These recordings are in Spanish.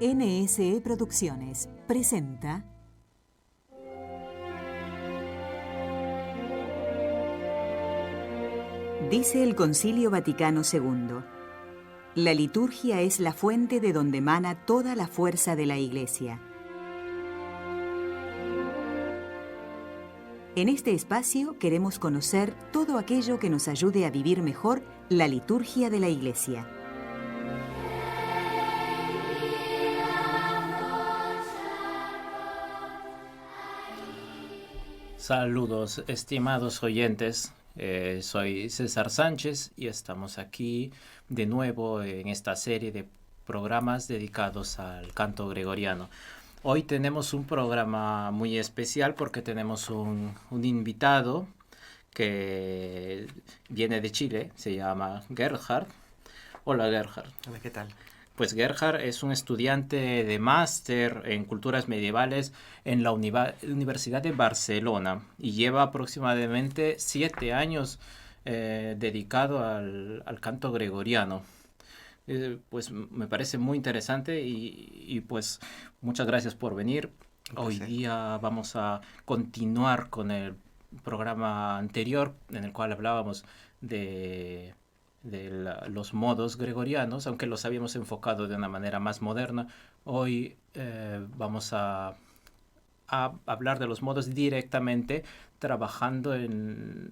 NSE Producciones presenta Dice el Concilio Vaticano II: la liturgia es la fuente de donde emana toda la fuerza de la Iglesia. En este espacio queremos conocer todo aquello que nos ayude a vivir mejor la liturgia de la Iglesia. Saludos, estimados oyentes. Soy César Sánchez y estamos aquí de nuevo en esta serie de programas dedicados al canto gregoriano. Hoy tenemos un programa muy especial porque tenemos un invitado que viene de Chile, se llama Gerhard. Hola, Gerhard. Hola, ¿qué tal? Pues Gerhard es un estudiante de máster en culturas medievales en la Universidad de Barcelona y lleva aproximadamente 7 años dedicado al canto gregoriano. Pues me parece muy interesante y pues muchas gracias por venir. Hoy día vamos a continuar con el programa anterior en el cual hablábamos de los modos gregorianos, aunque los habíamos enfocado de una manera más moderna. Hoy vamos a hablar de los modos directamente trabajando en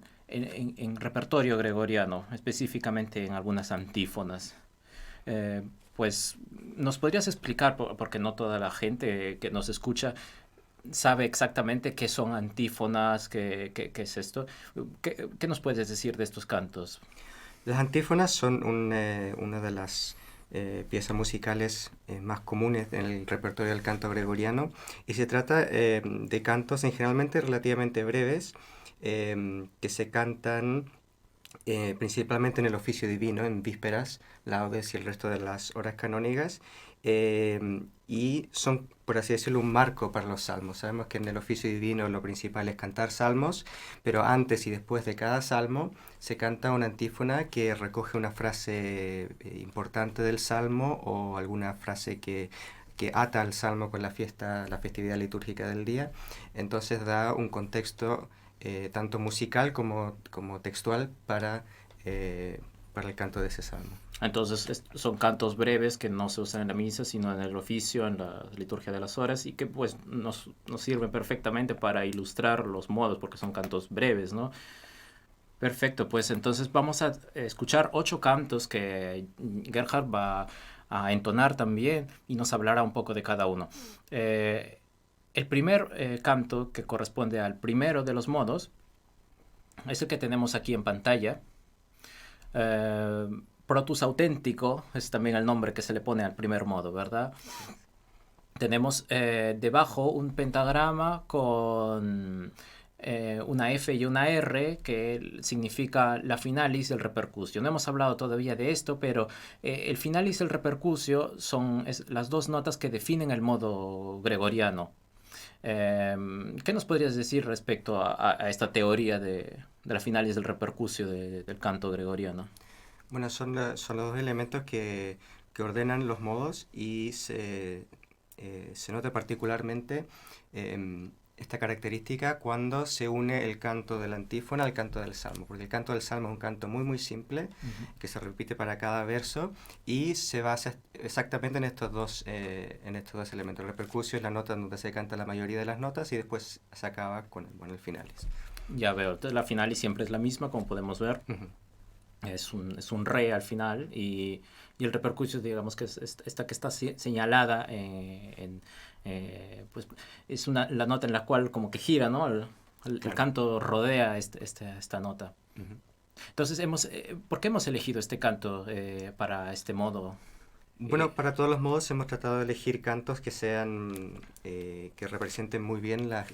repertorio gregoriano, específicamente en algunas antífonas. Pues, ¿nos podrías explicar, porque no toda la gente que nos escucha sabe exactamente qué son antífonas, qué es esto? ¿Qué nos puedes decir de estos cantos? Las antífonas son una de las piezas musicales más comunes en el repertorio del canto gregoriano y se trata de cantos generalmente relativamente breves que se cantan principalmente en el oficio divino, en vísperas, laudes y el resto de las horas canónigas, y son, por así decirlo, un marco para los salmos. Sabemos que en el oficio divino lo principal es cantar salmos, pero antes y después de cada salmo se canta una antífona que recoge una frase importante del salmo o alguna frase que ata al salmo con la festividad litúrgica del día. Entonces da un contexto tanto musical como textual para el canto de ese salmo. Entonces son cantos breves que no se usan en la misa, sino en el oficio, en la liturgia de las horas, y que pues nos sirven perfectamente para ilustrar los modos, porque son cantos breves, ¿no? Perfecto, pues entonces vamos a escuchar 8 cantos que Gerhard va a entonar también y nos hablará un poco de cada uno. El primer canto, que corresponde al primero de los modos, es el que tenemos aquí en pantalla. Protus auténtico es también el nombre que se le pone al primer modo, ¿verdad? Tenemos debajo un pentagrama con una F y una R que significa la finalis y el repercusio. No hemos hablado todavía de esto, pero el finalis y el repercusio son las dos notas que definen el modo gregoriano. ¿Qué nos podrías decir respecto a esta teoría de la finalis y del repercusio del canto gregoriano? Bueno, son los dos elementos que ordenan los modos y se nota particularmente esta característica cuando se une el canto de la antífona al canto del salmo, porque el canto del salmo es un canto muy muy simple que se repite para cada verso y se basa exactamente en estos dos elementos. El repercusio es la nota donde se canta la mayoría de las notas y después se acaba con el finalis. Ya veo, entonces la finalis siempre es la misma, como podemos ver. Es un re al final y el repercusio, digamos que es esta que está señalada pues es la nota en la cual como que gira, ¿no? El canto rodea esta nota. Entonces, ¿por qué hemos elegido este canto para este modo? Bueno, para todos los modos hemos tratado de elegir cantos que sean, que representen muy bien las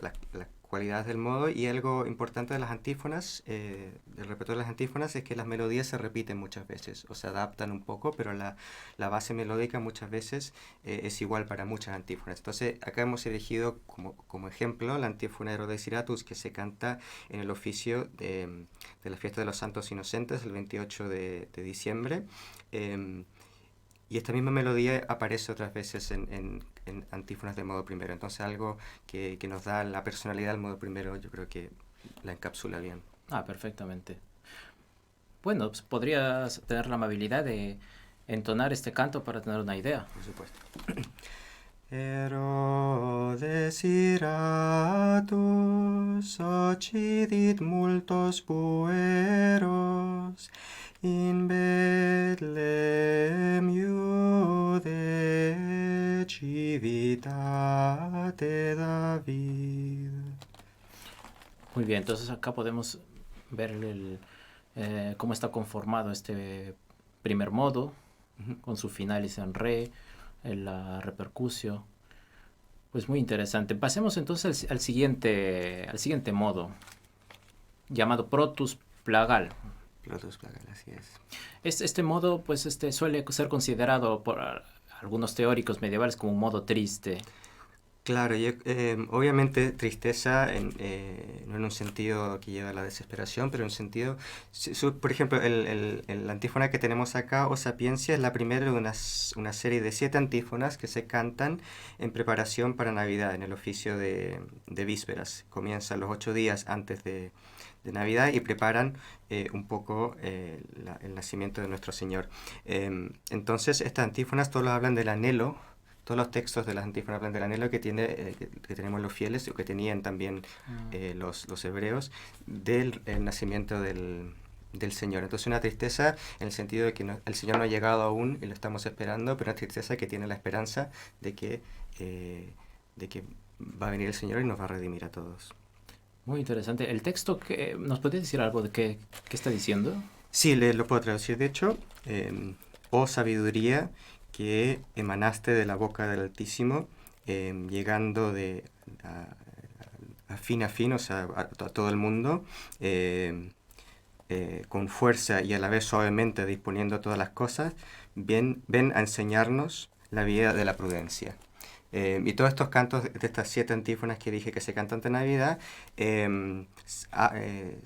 cualidades del modo, y algo importante de las antífonas, del repertorio de las antífonas, es que las melodías se repiten muchas veces o se adaptan un poco, pero la base melódica muchas veces es igual para muchas antífonas. Entonces acá hemos elegido como ejemplo la antífona de Erodeciratus, que se canta en el oficio de la fiesta de los Santos Inocentes el 28 de diciembre. y esta misma melodía aparece otras veces en antífonas de modo primero. Entonces algo que nos da la personalidad del modo primero, yo creo que la encapsula bien. Perfectamente. Bueno, pues podrías tener la amabilidad de entonar este canto para tener una idea. Por supuesto. Herodes iratus occidit multos pueros in Bethlehem Iudae civitate David. Muy bien, entonces acá podemos ver cómo está conformado este primer modo, con su finalis en re, la repercusión. Pues muy interesante. Pasemos entonces al siguiente modo, llamado Protus Plagal. Protus Plagal, así es. Este modo pues suele ser considerado por algunos teóricos medievales como un modo triste. Claro, obviamente tristeza no en un sentido que lleva a la desesperación, pero en un sentido, por ejemplo, la antífona que tenemos acá, O Sapiencia, es la primera de una serie de 7 antífonas que se cantan en preparación para Navidad, en el oficio de vísperas. Comienzan los 8 días antes de Navidad y preparan un poco el nacimiento de nuestro Señor. Entonces, estas antífonas todos hablan del anhelo. Todos los textos de las antífonas hablan del anhelo que tenemos los fieles, o que tenían también los hebreos, del nacimiento del Señor. Entonces una tristeza en el sentido de que el Señor no ha llegado aún y lo estamos esperando, pero una tristeza que tiene la esperanza de que va a venir el Señor y nos va a redimir a todos. Muy interesante. ¿El texto nos puede decir algo de qué está diciendo? Sí, lo puedo traducir. De hecho, oh sabiduría, que emanaste de la boca del Altísimo, llegando a fin, o sea, a todo el mundo, con fuerza y a la vez suavemente disponiendo todas las cosas, ven a enseñarnos la vida de la prudencia. Y todos estos cantos de estas 7 antífonas que dije que se cantan de Navidad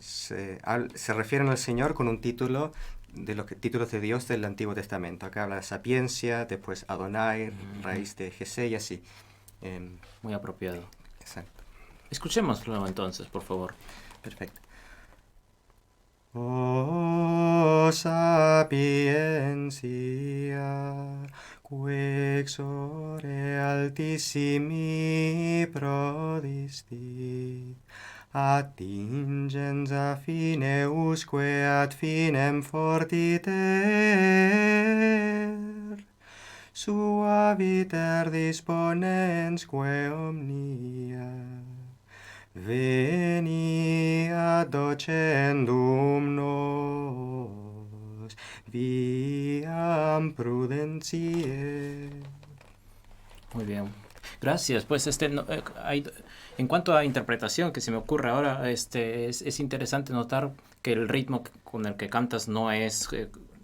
se refieren al Señor con un título de los títulos de Dios del Antiguo Testamento. Acá habla de sapiencia, después Adonai, raíz de Jesé y así. Muy apropiado. Exacto. Escuchémoslo entonces, por favor. Perfecto. O sapiencia, quexore altissimi prodisti, attingens a fine usque ad finem fortiter, suaviter disponensque omnia, veni docendum nos viam prudentiae. Muy bien. Gracias. Pues en cuanto a interpretación que se me ocurre ahora, es interesante notar que el ritmo con el que cantas no es,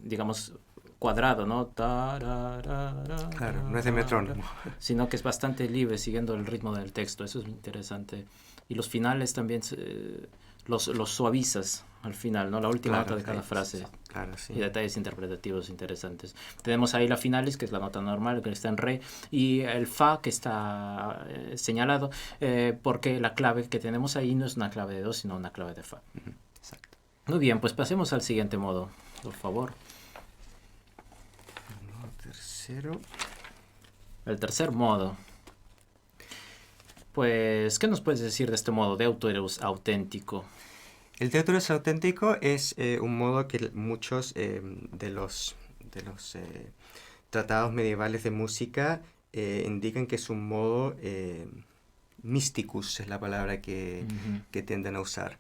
digamos, cuadrado, ¿no? Claro, no es de metrónomo. Sino que es bastante libre, siguiendo el ritmo del texto. Eso es interesante. Y los finales también los suavizas al final, ¿no? La última nota de cada frase. Claro, sí. Y detalles interpretativos interesantes. Tenemos ahí la finalis, que es la nota normal, que está en re, y el fa, que está señalado, porque la clave que tenemos ahí no es una clave de do, sino una clave de fa. Exacto. Muy bien, pues pasemos al siguiente modo, por favor. Tercero. El tercer modo. Pues, ¿qué nos puedes decir de este modo, Deuteros auténtico? El Deuteros auténtico es un modo que muchos de los tratados medievales de música indican que es un modo mysticus, es la palabra que tienden a usar.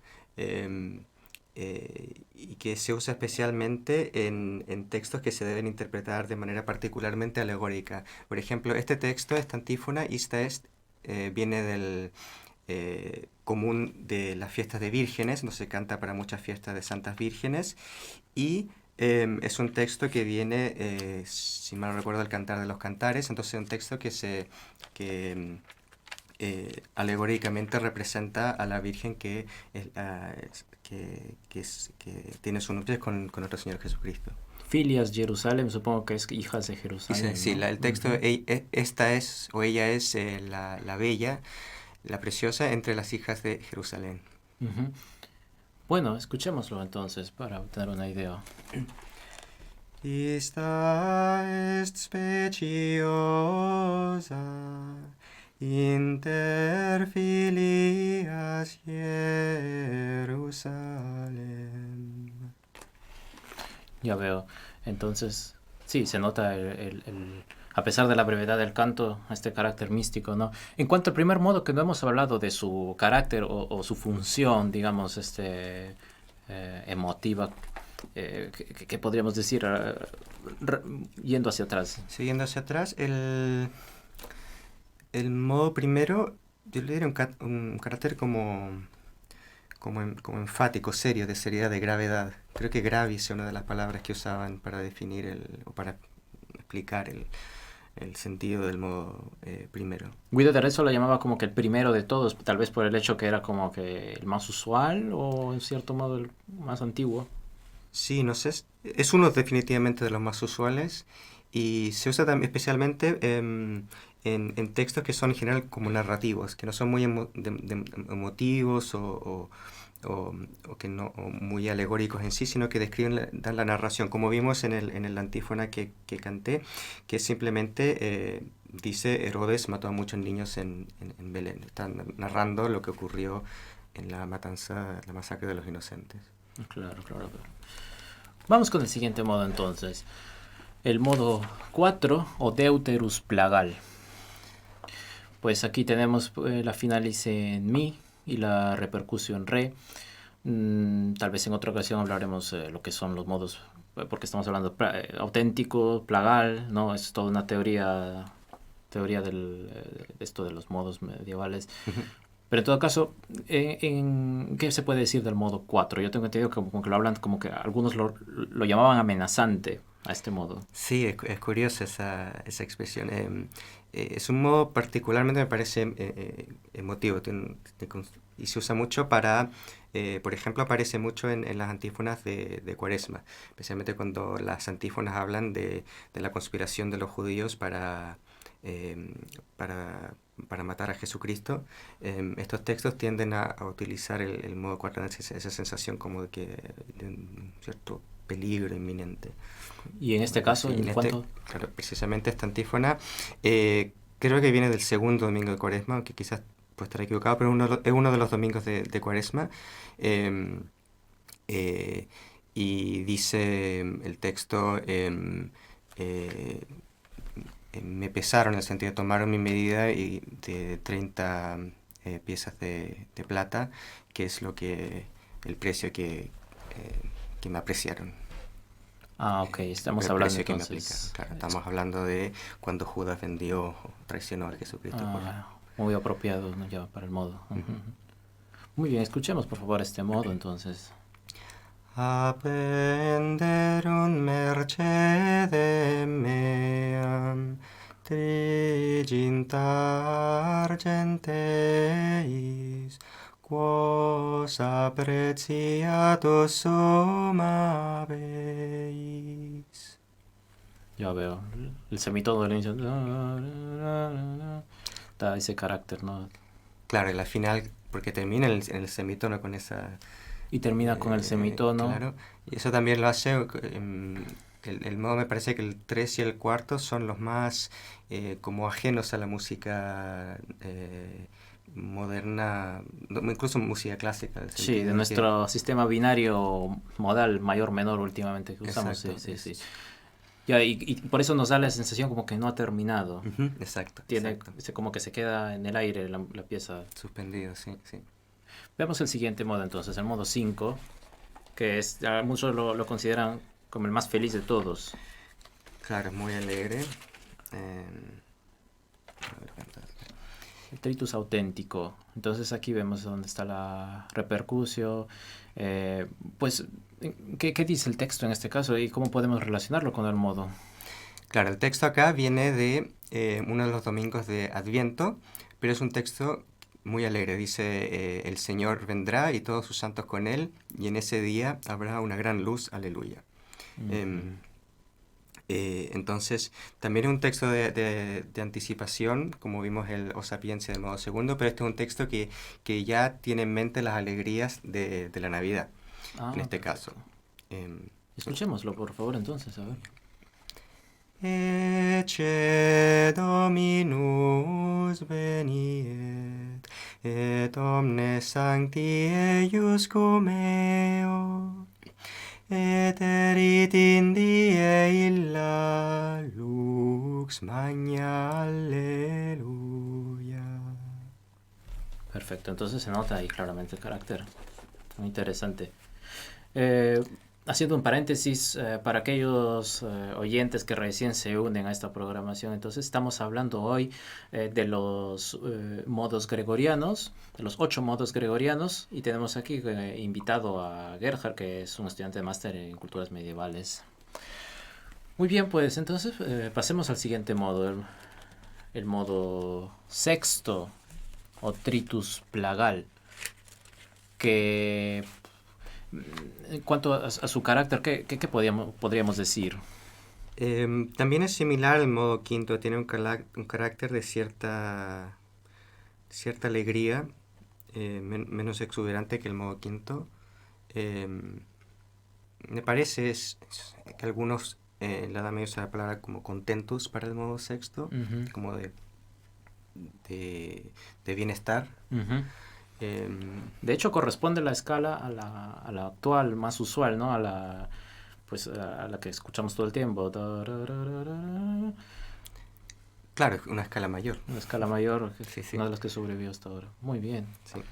Y que se usa especialmente en textos que se deben interpretar de manera particularmente alegórica. Por ejemplo, este texto, esta antífona, ista est, viene del común de las fiestas de vírgenes, no se canta para muchas fiestas de santas vírgenes, y es un texto que viene, si mal no recuerdo, del Cantar de los Cantares. Entonces es un texto que alegóricamente representa a la Virgen que tiene su nupcias con nuestro Señor Jesucristo. Filias Jerusalem, supongo que es hijas de Jerusalén. Dice, sí, ¿no? el texto, esta es, o ella es la bella, la preciosa entre las hijas de Jerusalén. Ujú. Bueno, escuchémoslo entonces para tener una idea. Ista est speciosa inter filias Jerusalem. Ya veo. Entonces, sí, se nota a pesar de la brevedad del canto, este carácter místico, ¿no? En cuanto al primer modo, que no hemos hablado de su carácter o su función, digamos, emotiva, ¿qué podríamos decir? Yendo hacia atrás. Siguiendo hacia atrás, el modo primero, yo le diría un carácter como enfático, serio, de seriedad, de gravedad. Creo que gravis es una de las palabras que usaban para definir o para explicar el sentido del modo primero. Guido de Arezzo lo llamaba como que el primero de todos, tal vez por el hecho que era como que el más usual o en cierto modo el más antiguo. Sí, no sé, es uno definitivamente de los más usuales y se usa también especialmente en textos que son en general como narrativos, que no son muy emotivos o que no o muy alegóricos en sí, sino que describen, dan la narración, como vimos en el antífona que canté, que simplemente dice Herodes mató a muchos niños en Belén. Está narrando lo que ocurrió en la masacre de los inocentes. Claro. Vamos con el siguiente modo entonces. El modo 4 o Deuterus Plagal. Pues aquí tenemos la finalice en Mi y la repercusión en Re. Tal vez en otra ocasión hablaremos lo que son los modos, porque estamos hablando auténtico, plagal, ¿no? Es toda una teoría de esto de los modos medievales. Pero en todo caso, ¿qué se puede decir del modo 4? Yo tengo entendido que como que lo hablan, como que algunos lo llamaban amenazante a este modo. Sí, es curiosa esa expresión. Es un modo particularmente, me parece, emotivo y se usa mucho para, por ejemplo, aparece mucho en las antífonas de Cuaresma, especialmente cuando las antífonas hablan de la conspiración de los judíos para matar a Jesucristo. Estos textos tienden a utilizar el modo 4, esa sensación como de un cierto peligro inminente. Y en este caso, sí, ¿cuánto? Claro, precisamente esta antífona creo que viene del segundo domingo de Cuaresma, aunque quizás pueda estar equivocado, pero es uno de los domingos de Cuaresma. Y dice el texto, me pesaron, en el sentido de tomaron mi medida y de 30 piezas de plata, que es el precio que me apreciaron. Ah, ok, estamos hablando Que me entonces. claro, estamos hablando de cuando Judas vendió o traicionó a Jesucristo. Muy apropiado, ¿no? Ya para el modo. Muy bien, escuchemos por favor este modo entonces. Appenderunt mercedem meam triginta argenteis, quos apreciatus summa habéis. Ya veo, el semitono del inicio. Da ese carácter, ¿no? Claro, y la final, porque termina en el semitono con esa... Y termina con el semitono. Claro, y eso también lo hace... el modo, me parece que el 3 y el cuarto son los más como ajenos a la música moderna, incluso música clásica. Sí, de nuestro sistema binario modal mayor-menor últimamente que usamos. Exacto, sí. Ya, y por eso nos da la sensación como que no ha terminado. Exacto. Como que se queda en el aire la pieza. Suspendido, sí. Veamos el siguiente modo entonces, el modo 5, que muchos lo consideran como el más feliz de todos. Claro, es muy alegre. El tritus auténtico. Entonces aquí vemos dónde está la repercusión. Pues, ¿qué dice el texto en este caso y cómo podemos relacionarlo con el modo? Claro, el texto acá viene de uno de los domingos de Adviento, pero es un texto muy alegre. Dice, el Señor vendrá y todos sus santos con él, y en ese día habrá una gran luz, aleluya. Entonces, también es un texto de anticipación, como vimos el O Sapiencia del modo segundo, pero este es un texto que ya tiene en mente las alegrías de la Navidad, en este caso. Perfecto. Em, Escuchémoslo, por favor, entonces, a ver. Ecce Dominus veniet, et omnes sancti eiuscum eo, et erit in die illa lux magna, alleluia. Perfecto, entonces se nota ahí claramente el carácter. Muy interesante. Eh, Haciendo un paréntesis, para aquellos oyentes que recién se unen a esta programación, entonces estamos hablando hoy de los modos gregorianos, de los 8 modos gregorianos, y tenemos aquí invitado a Gerhard, que es un estudiante de máster en culturas medievales. Muy bien, pues entonces pasemos al siguiente modo, el modo sexto o tritus plagal, que en cuanto a su carácter, ¿qué podríamos decir? También es similar al modo quinto, tiene un carácter de cierta alegría, menos exuberante que el modo quinto. Me parece que algunos en la Edad Media usan la palabra como contentus para el modo sexto, Ujú, como de bienestar. ujú. Em, De hecho, corresponde la escala a la actual, más usual, ¿no? Pues, a la que escuchamos todo el tiempo. claro, es una escala mayor. Una escala mayor, que es Sí, sí, una de las que sobrevivió hasta ahora. Muy bien. sí.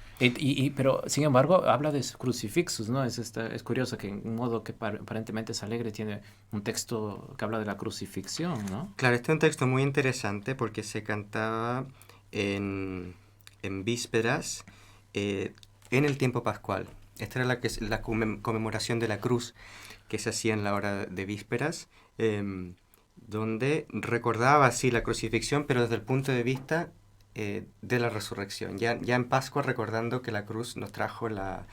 Pero, sin embargo, habla de crucifixus, ¿no? Es curioso que en un modo que aparentemente es alegre tiene un texto que habla de la crucifixión, ¿no? Claro, este es un texto muy interesante porque se cantaba en vísperas, en el tiempo pascual. Esta era la conmemoración de la cruz que se hacía en la hora de vísperas, donde recordaba así la crucifixión, pero desde el punto de vista de la resurrección. Ya en Pascua recordando que la cruz nos trajo la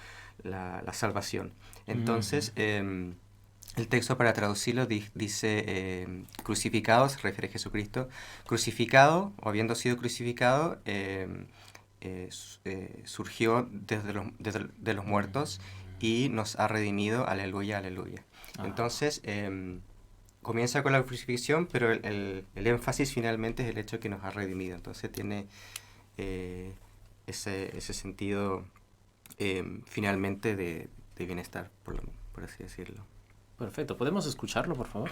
salvación. Entonces, el texto para traducirlo dice crucificado, se refiere a Jesucristo, crucificado o habiendo sido crucificado, surgió de los muertos y nos ha redimido, aleluya, aleluya. Ah, Entonces, comienza con la crucifixión, pero el énfasis finalmente es el hecho de que nos ha redimido. Entonces tiene ese sentido finalmente de bienestar, por así decirlo. perfecto. ¿Podemos escucharlo, por favor?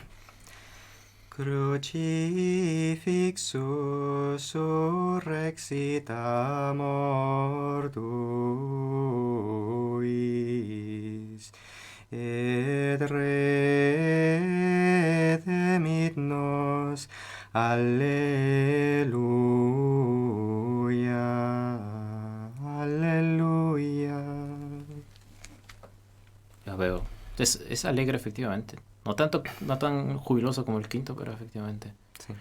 Crucifixus surrexita mortuis, et redemit nos, alleluia, alleluia. Ya veo. Es alegre, efectivamente. No tan jubiloso como el quinto, pero efectivamente. Sí.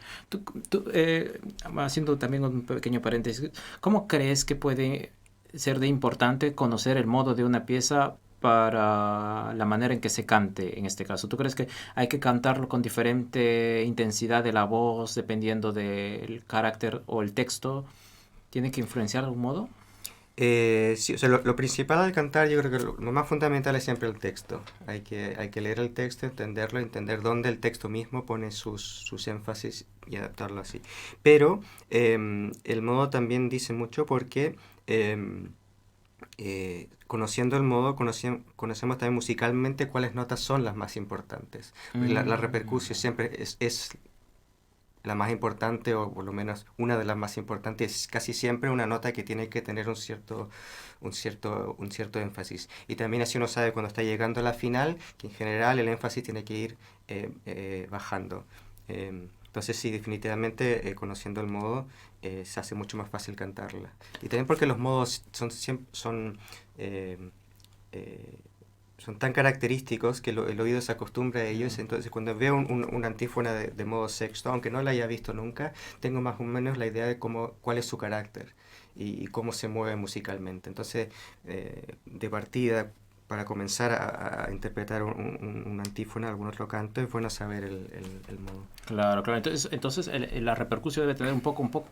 Haciendo también un pequeño paréntesis, ¿cómo crees que puede ser de importante conocer el modo de una pieza para la manera en que se cante en este caso? ¿Tú crees que hay que cantarlo con diferente intensidad de la voz dependiendo del carácter o el texto? ¿Tiene que influenciar de algún modo? Sí, o sea, lo principal al cantar, yo creo que lo más fundamental es siempre el texto. Hay que leer el texto, entenderlo, entender dónde el texto mismo pone sus énfasis y adaptarlo así. Pero el modo también dice mucho porque conociendo el modo, conocemos también musicalmente cuáles notas son las más importantes. Porque la repercusión siempre es la más importante, o por lo menos una de las más importantes, es casi siempre una nota que tiene que tener un cierto énfasis. Y también así uno sabe cuando está llegando a la final, que en general el énfasis tiene que ir bajando. Entonces sí, definitivamente conociendo el modo se hace mucho más fácil cantarla. Y también porque los modos son tan característicos que el oído se acostumbra a ellos. Entonces cuando veo una antífona de modo sexto, aunque no la haya visto nunca, tengo más o menos la idea de cuál es su carácter y cómo se mueve musicalmente. Entonces, de partida, para comenzar a interpretar una antífona, algún otro canto, es bueno saber el modo. Claro, claro. Entonces la repercusión debe tener un poco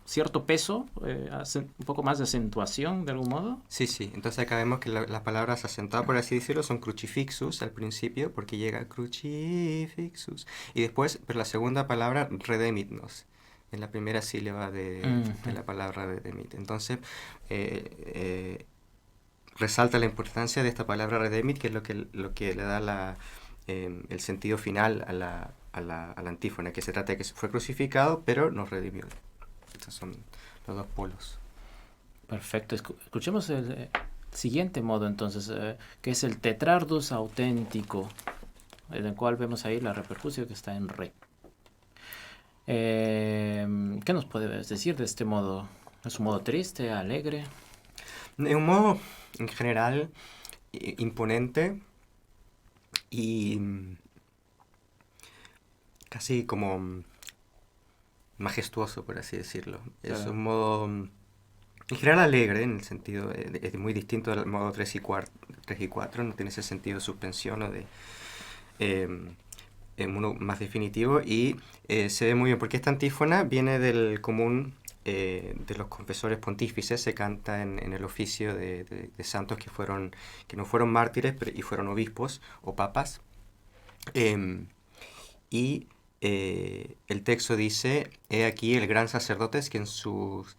cierto peso, un poco más de acentuación de algún modo. Sí, sí. Entonces acá vemos que las palabras acentuadas, por así decirlo, son crucifixus al principio, porque llega crucifixus. Y después, pero la segunda palabra, redemit-nos, en la primera sílaba de la palabra redemit. Entonces, resalta la importancia de esta palabra redemit, que es lo que le da el sentido final a la antífona, que se trata de que fue crucificado, pero nos redimió. Estos son los dos polos. Perfecto. Escuchemos el siguiente modo entonces, que es el tetrardus auténtico, en el cual vemos ahí la repercusión que está en re. ¿Qué nos puedes decir de este modo? ¿Es un modo triste, alegre? Es un modo, en general, imponente y casi como majestuoso, por así decirlo. Claro. Es un modo, en general, alegre, en el sentido, es muy distinto al modo 3 y 4, no tiene ese sentido de suspensión o de uno más definitivo, y se ve muy bien, porque esta antífona viene del común de los confesores pontífices, se canta en el oficio de santos que no fueron mártires y fueron obispos o papas. Y el texto dice: he aquí el gran sacerdote que en sus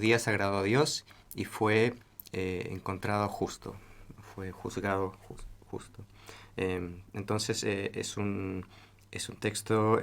días agradó a Dios y fue encontrado justo, fue juzgado justo. Entonces es un texto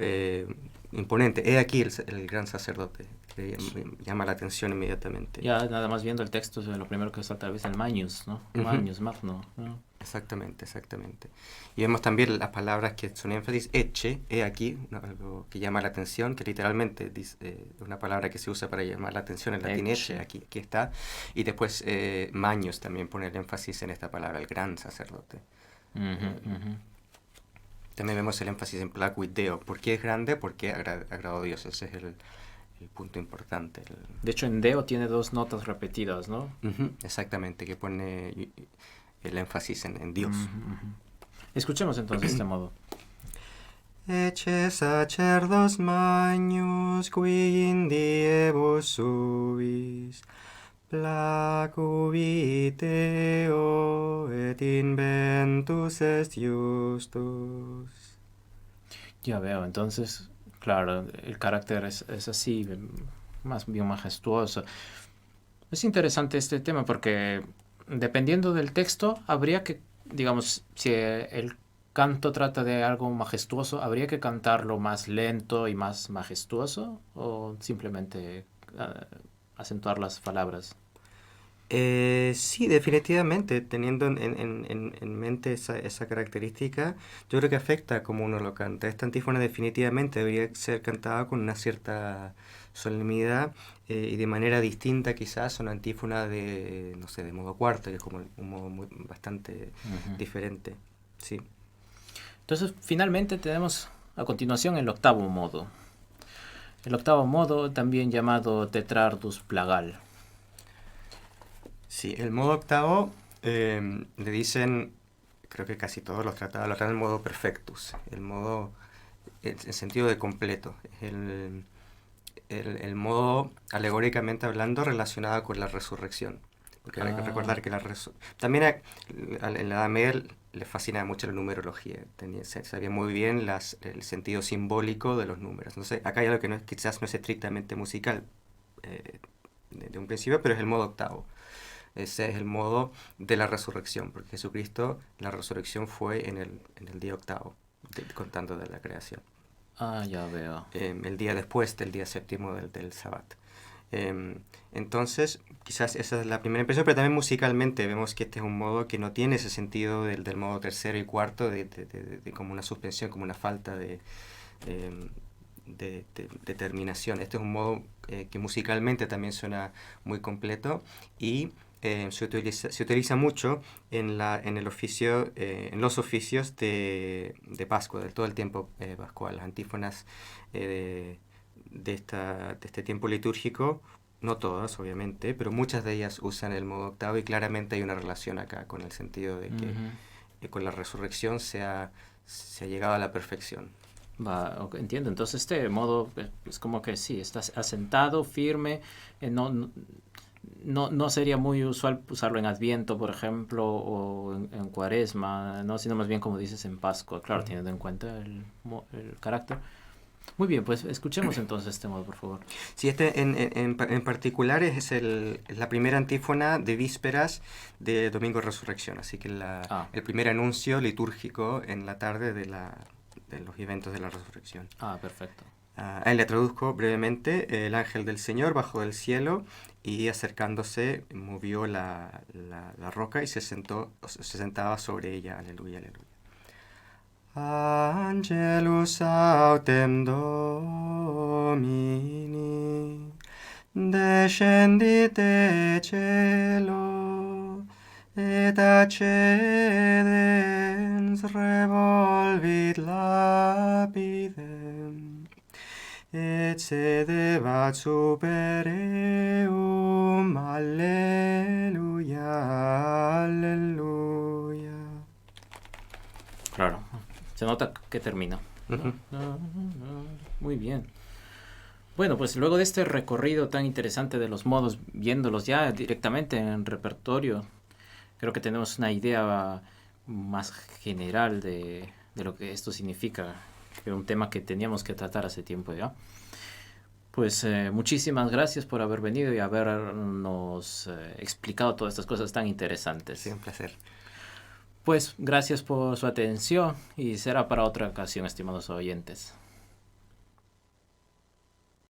imponente. He aquí el gran sacerdote, que llama la atención inmediatamente. Ya nada más viendo el texto, lo primero que está tal vez el Magnus, ¿no? Magnus, Magno, ¿no? Exactamente, exactamente. Y vemos también las palabras que son énfasis: ecce, he aquí, algo que llama la atención, que literalmente dice, una palabra que se usa para llamar la atención en latín, ecce, aquí está. Y después Magnus también pone el énfasis en esta palabra, el gran sacerdote. También vemos el énfasis en placuit deo. ¿Por qué es grande? Porque agradó a Dios. Ese es el punto importante. De hecho, en deo tiene dos notas repetidas, ¿no? Exactamente, que pone el énfasis en Dios. Escuchemos entonces este modo. Ecce sacerdos magnus qui in diebus subis placubit Deo et inventus est justus. Ya veo, entonces, claro, el carácter es así, más bien majestuoso. Es interesante este tema porque dependiendo del texto, habría que, digamos, si el canto trata de algo majestuoso, ¿habría que cantarlo más lento y más majestuoso o simplemente acentuar las palabras? Sí, definitivamente, teniendo en mente esa característica, yo creo que afecta como uno lo canta. Esta antífona definitivamente debería ser cantada con una cierta solemnidad y de manera distinta quizás a una antífona de, no sé, de modo cuarto, que es como un modo bastante diferente. Sí. Entonces, finalmente tenemos a continuación el octavo modo. El octavo modo, también llamado tetrardus plagal. Sí, el modo octavo le dicen, creo que casi todos los tratados lo traen el modo perfectus, el modo en sentido de completo, el modo alegóricamente hablando relacionado con la resurrección. Porque hay que recordar que también en la Edad Media le fascinaba mucho la numerología, sabía muy bien el sentido simbólico de los números. Entonces, acá hay algo que quizás no es estrictamente musical de un principio, pero es el modo octavo. Ese es el modo de la resurrección, porque Jesucristo, la resurrección fue en el día octavo, contando de la creación. Ya veo. El día después del día séptimo del Sabbat. Entonces, quizás esa es la primera impresión, pero también musicalmente vemos que este es un modo que no tiene ese sentido del modo tercero y cuarto, de como una suspensión, como una falta de terminación. Este es un modo que musicalmente también suena muy completo y se utiliza mucho en los oficios de Pascua, de todo el tiempo pascual. Las antífonas de este tiempo litúrgico No todas, obviamente, pero muchas de ellas usan el modo octavo y claramente hay una relación acá con el sentido de que con la resurrección se ha llegado a la perfección. Entiendo. Entonces este modo es como que sí, estás asentado, firme, no sería muy usual usarlo en Adviento, por ejemplo, o en Cuaresma, ¿no? Sino más bien como dices en Pascua, claro, teniendo en cuenta el carácter. Muy bien, pues escuchemos entonces este modo, por favor. Sí, este en particular es la primera antífona de vísperas de Domingo de Resurrección, así que el primer anuncio litúrgico en la tarde de los eventos de la resurrección. Perfecto. Ahí le traduzco brevemente: el ángel del Señor bajó del cielo y acercándose movió la roca y se sentaba sobre ella. Aleluya, aleluya. Angelus autem Domini descendit de cielo et accedens revolvit lapidem et sedebat super eum. Aleluya, aleluya. Claro, se nota que termina. Muy bien. Bueno, pues luego de este recorrido tan interesante de los modos, viéndolos ya directamente en el repertorio, creo que tenemos una idea más general de lo que esto significa, que era un tema que teníamos que tratar hace tiempo ya. Pues muchísimas gracias por haber venido y habernos explicado todas estas cosas tan interesantes. Sí, un placer. Pues gracias por su atención y será para otra ocasión, estimados oyentes.